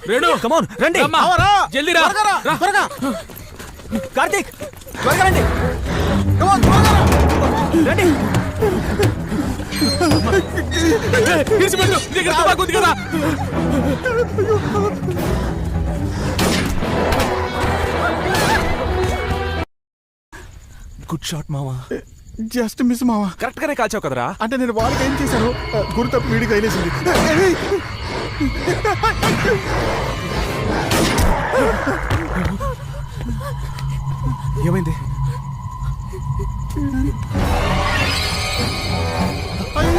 రేణు కమాన్ రండి, జల్దీ రా. త్వరగా. కార్తీక్ త్వరగా రండి, రండి. కదా. గుడ్ షాట్ మావా. జస్ట్ మిస్ మావా. కరెక్ట్ గానే కాల్చావు కదరా. అంటే నేను వాళ్ళకి ఏం చేశాను, గురి తప్పి వీడికి అయిలేసింది. ఏమైంది?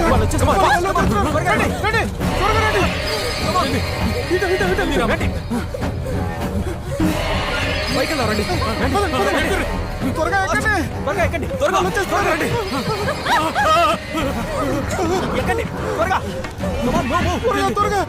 వాళ్ళు వచ్చేస్తారు. త్వరగా రండి. పైకి వెళ్దాం, రండి. త్వరగా ఎక్కండి, త్వరగా రండి. ఎక్కండి త్వరగా. త్వరగా.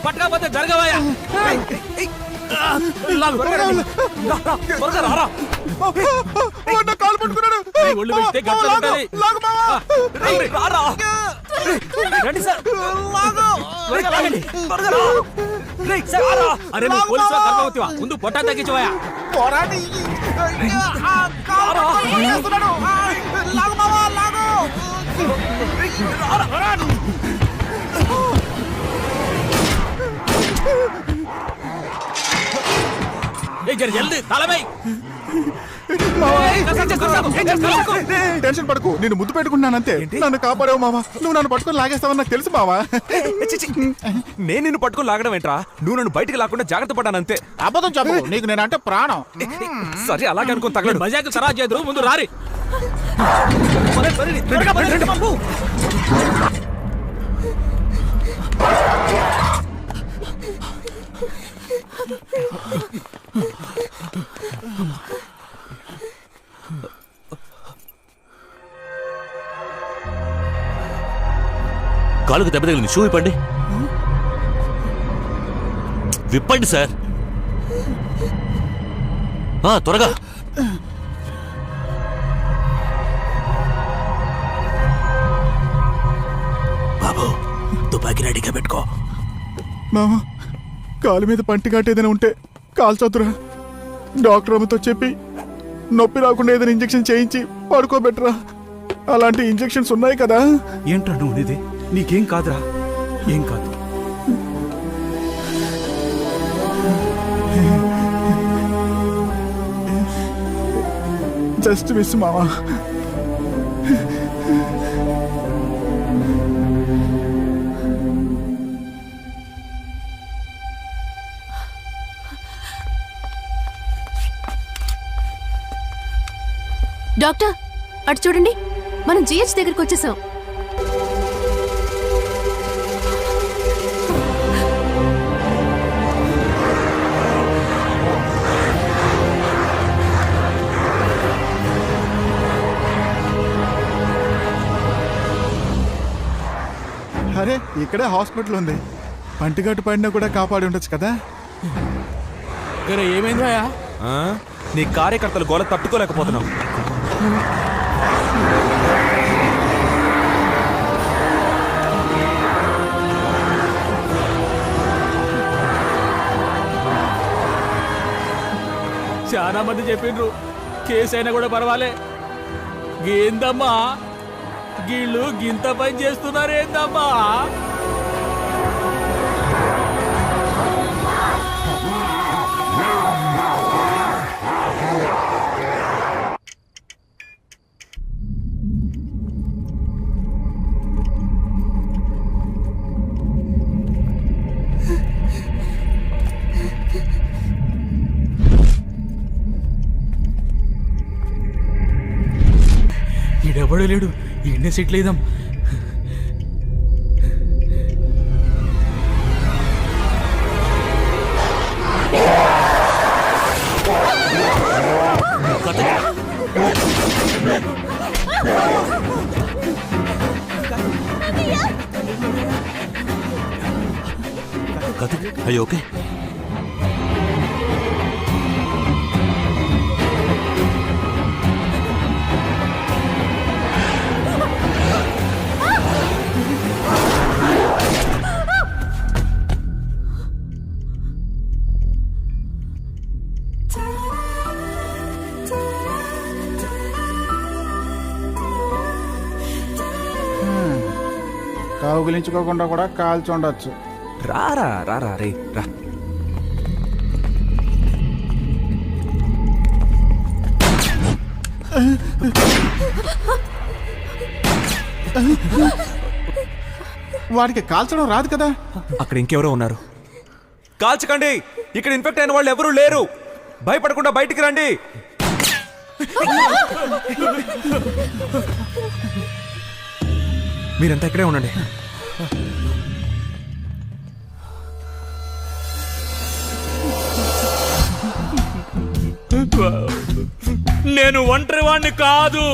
పట్టకపోతే జరగవయ్యా. కాలు పట్టుకున్నాడు. ఒళ్ళు పెడితే గట్ల ఉండాలి. అరే నువ్వు పోలీసు గర్భవతివా? ముందు పొట్టా తగ్గించవయ్యా. జల్దీ తలమై. టెన్షన్ పడకు, నేను ముద్దు పెట్టుకున్నానంతే. నన్ను కాపాడావు మావా. నువ్వు నన్ను పట్టుకొని లాగేస్తావని నాకు తెలుసు మావా. నేను నిన్ను పట్టుకొని లాగడం ఏంట్రా? నువ్వు నన్ను బయటికి లాకుండా జాగ్రత్త పడ్డానంతే. అబద్ధం చెప్పు, నీకు నేనంటే ప్రాణం. సరే అలాగే అనుకుని తగలడు. మజాకు సరా చేదురు, ముందు రారి. కాలుకు దెబ్బ తగిలింది, షూ విప్పండి. విప్పండి సార్, త్వరగా. బాబు తుపాకీ రెడీగా పెట్టుకో. మావా, కాలు మీద పంటిఘాటు ఏదైనా ఉంటే కాల్చొద్దురా. డాక్టర్ అమ్మతో చెప్పి నొప్పి రాకుండా ఏదైనా ఇంజెక్షన్ చేయించి పడుకోబెట్టరా. అలాంటి ఇంజెక్షన్స్ ఉన్నాయి కదా. ఏంట్రా నువ్వు ఇది? నీకేం కాదురా, ఏం కాదు. జస్ట్ మిస్ మావా. డాక్టర్ అటు చూడండి, మనం జిహెచ్ దగ్గరికి వచ్చేసాం. అరే ఇక్కడే హాస్పిటల్ ఉంది. పంటిఘాటు పడినా కూడా కాపాడి ఉండొచ్చు కదా. ఏమైంది భయ్యా? నీ కార్యకర్తలు గోల తట్టుకోలేకపోతున్నావు. చాలా మంది చెప్పిండ్రు కేసు అయినా కూడా పర్వాలే. ఏందమ్మా వీళ్ళు గింత పని చేస్తున్నారేందమ్మా? ఈడెవడో లేడు, ఈయనే సెటిల్ అయిదాం. కార్తిక్ అయ్యి ఓకే? కౌగిలించుకోకుండా కూడా కాల్చి ఉండొచ్చు. రారా రారా రే రా. వాడికి కాల్చడం రాదు కదా. అక్కడ ఇంకెవరో ఉన్నారు. కాల్చకండి, ఇక్కడ ఇన్ఫెక్ట్ అయిన వాళ్ళు ఎవరూ లేరు. భయపడకుండా బయటికి రండి. మీరంతా ఇక్కడే ఉండండి. నేను ఒంటరి వాణ్ణి కాదు,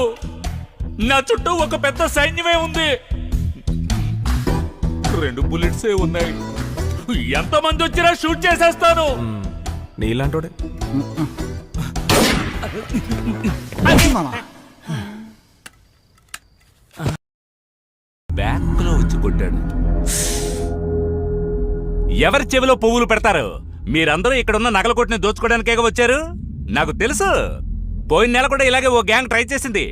నా చుట్టూ ఒక పెద్ద సైన్యమే ఉంది. 2 బుల్లెట్సే ఉన్నాయి. ఎంతమంది వచ్చినా షూట్ చేసేస్తాను. నీలాంటోడే. బ్యాక్ లో వచ్చి కొట్టాడు. ఎవరి చెవిలో పువ్వులు పెడతారు? మీరందరూ ఇక్కడున్న నగల కొట్టిని దోచుకోవడానికే వచ్చారు. నాకు తెలుసు, పోయిన నెల కూడా ఇలాగే ఓ గ్యాంగ్ ట్రై చేసింది.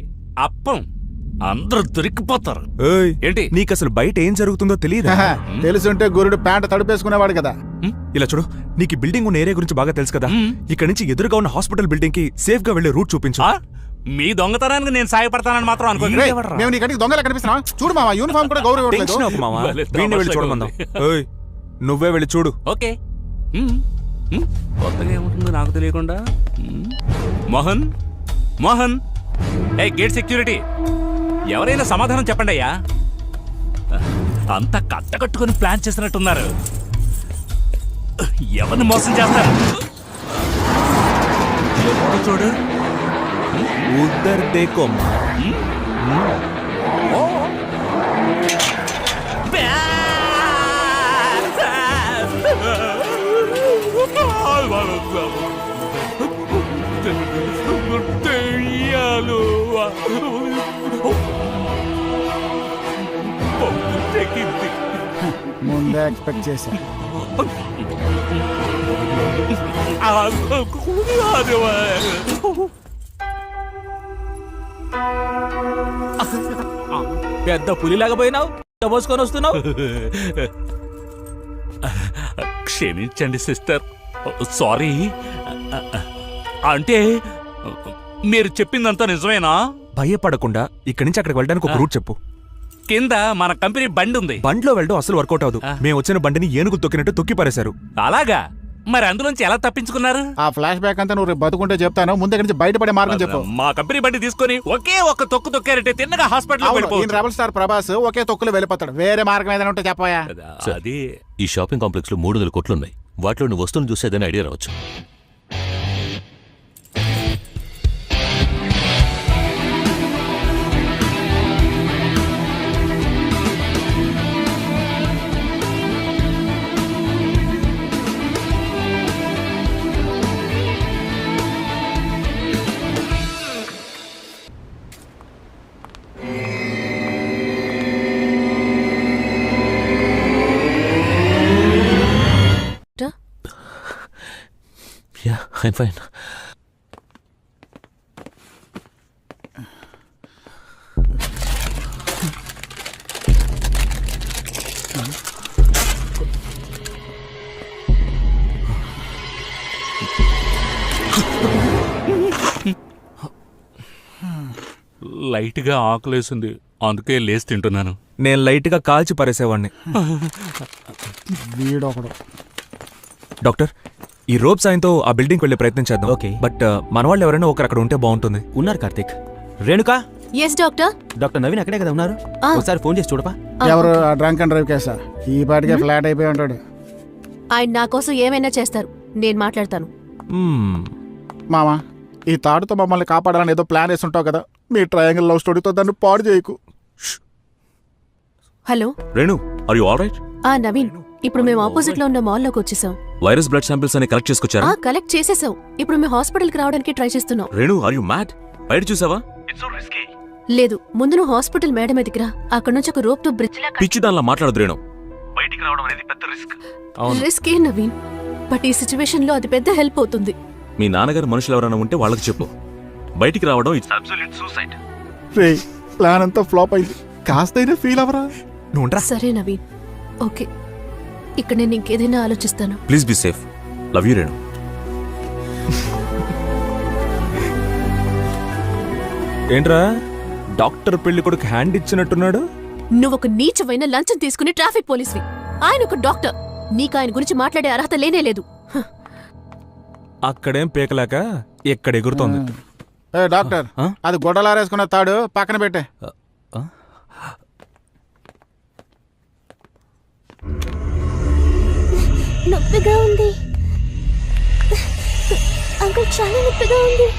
అప్పం అందరూ దొరికిపోతారు. ఏయ్, ఏంటి నీకు అసలు బయట ఏం జరుగుతుందో తెలియదా? తెలుసుంటే గురుడు ప్యాంట్ తడిపేసుకునేవాడు కదా. ఇలా చూడు, నీకు ఈ బిల్డింగ్ ఉన్న ఏరియా గురించి బాగా తెలుసు కదా. ఇక్కడ నుంచి ఎదురుగా ఉన్న హాస్పిటల్ బిల్డింగ్ కి సేఫ్ గా వెళ్లే రూట్ చూపించు. మీ దొంగతనానికి నేను సాయపడతానని మాత్రం అనుకో. మేము నీ కంటికి దొంగలా కనిపిస్తున్నావా? చూడు మావా, యూనిఫామ్ కూడా గౌరవం టెన్షన్ అవ్వకు మావా. వీడిని వెళ్ళి చూడమందాం. ఏయ్, నువ్వే వెళ్ళి చూడు. ఓకే. కొత్తగా ఏముంటుందో నాకు తెలియకుండా. మోహన్, మోహన్, ఏ గేట్ సెక్యూరిటీ, ఎవరైనా సమాధానం చెప్పండి అయ్యా. అంతా కట్టకట్టుకుని ప్లాన్ చేసినట్టున్నారు. ఎవరిని మోసం చేస్తారు? చూడు, ఉద్దర్ దేకో. ముందే ఎక్స్పెక్ట్ చేశా. పెద్ద పులిలాగా పోయినావు, పోసుకొని వస్తున్నావు. క్షమించండి సిస్టర్, సారీ. అంటే మీరు చెప్పిందంతా నిజమేనా? భయపడకుండా ఇక్కడి నుంచి అక్కడికి వెళ్ళడానికి ఒక రూట్ చెప్పు. కింద మన కంపెనీ బండి ఉంది. బండిలో వెళ్ళడం అసలు వర్కౌట్ అవదు. మేము వచ్చిన బండిని ఏనుగు తొక్కినట్టు తొక్కి పారేశారు. అలాగా? మరి అందులోంచి ఎలా తప్పించుకున్నారు? ఆ ఫ్లాష్ బ్యాక్ అంతా నువ్వు రేపు బతుకుంటే చెప్తాను. ముందు నుంచి బయటపడే మార్గం చెప్పు. మా కంపెనీ బండి తీసుకొని ఒకే ఒక్క తొక్కు తొక్కారంటే తిన్నగా హాస్పిటల్. రెబల్ స్టార్ ప్రభాస్ ఒకే తొక్కులో వెళ్ళిపోతాడు. వేరే మార్గం ఏదైనా ఉంటే చెప్పాయా? అది ఈ షాపింగ్ కాంప్లెక్స్ లో 300 కోట్లున్నాయి. వాటిలో నువ్వు వస్తువులు చూస్తే ఏదైనా ఐడియా రావచ్చు. Yeah, I'm fine. లైట్ గా ఆకలేసింది, అందుకే లేచి తింటున్నాను. నేను లైట్ గా కాల్చి పారేసేవాడిని. వీడొకడు. డాక్టర్, ఈ రోప్ సాయంతో ఆ బిల్డింగ్ వెళ్ళే ప్రయత్నం చేద్దాం. ఓకే, బట్ మన వాళ్ళు ఎవరైనా ఒకరు అక్కడ ఉంటే బాగుంటుంది. ఉన్నారు Karthik. Renuka, yes doctor. Doctor Naveen అక్కడే కదా ఉన్నారు. ఒకసారి ఫోన్ చేసి చూడపా. ఎవరు? డ్రంక్ అండ్ డ్రైవ్ కేసా? ఈ పాటికే ఫ్లాట్ అయిపోయి ఉంటాడు. ఆయన నా కోసం ఏమైనా చేస్తారు, నేను మాట్లాడతాను. మామా, ఈ తాడుతో మమ్మల్ని కాపాడాలని ఏదో ప్లాన్ వేసి ఉంటావు కదా. మీ ట్రయాంగిల్ లవ్ స్టోరీతో దాన్ని పాడు చేయకు. Hello Renu, are you all right? Naveen, ఇప్పుడు మేము ఆపోజిట్ లో ఉన్న మాల్లోకి వచ్చేసాం. వైరస్ బ్లడ్ శాంపిల్స్ అని కలెక్ట్ చేసుకొచ్చారా? కలెక్ట్ చేసేసాం. ఇప్పుడు మేము హాస్పిటల్ కి రావడానికి ట్రై చేస్తున్నాం. Renu are you mad? బయట చూసావా? లేదు, ముందు నువ్వు హాస్పిటల్ మేడ మీదకి రా. అక్కడ నుంచి ఒక రోప్ తో బ్రిడ్జ్ పిచ్చి దానిలా మాట్లాడదు Renu. Risk A Naveen, but ఈ సిచ్యువేషన్ లో అది పెద్ద హెల్ప్ అవుతుంది. మీ నాన్నగారు మనుషులు ఎవరైనా ఉంటే వాళ్ళకి చెప్పు. బయటికి రావడం it's absolute suicide. Ray, plan అంతా ఫ్లాప్ అయింది. కాస్తైనా ఫీల్ అవరా? నువ్వు సరే నవీన్, ఓకే. ఇక్కడ నేను ఇంకేదైనా ఆలోచిస్తాను. Please be safe. Love you Renu. ఏంట్రా డాక్టర్ పెళ్లి కొడుకు హ్యాండ్ ఇచ్చినట్టున్నాడు? నువ్వొక నీచమైన లంచం తీసుకుని ట్రాఫిక్ పోలీస్వి. ఆయన ఒక డాక్టర్. నీకు ఆయన గురించి మాట్లాడే అర్హత లేనే లేదు. అక్కడేం పీకలేక ఎక్కడ ఎగురుతోంది. ఏ డాక్టర్, అది గొడ్డలారేసుకున్న తాడు పక్కన పెట్టే. నొప్పిగా ఉంది అంకుల్, చాలా నొప్పిగా ఉంది.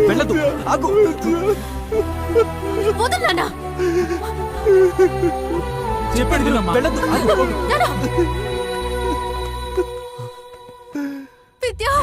వెళ్ళదు, ఆగు. వదలు నాన్న. చెప్పండి వెళ్ళదు, ఆగు. నాన్న. విద్యా.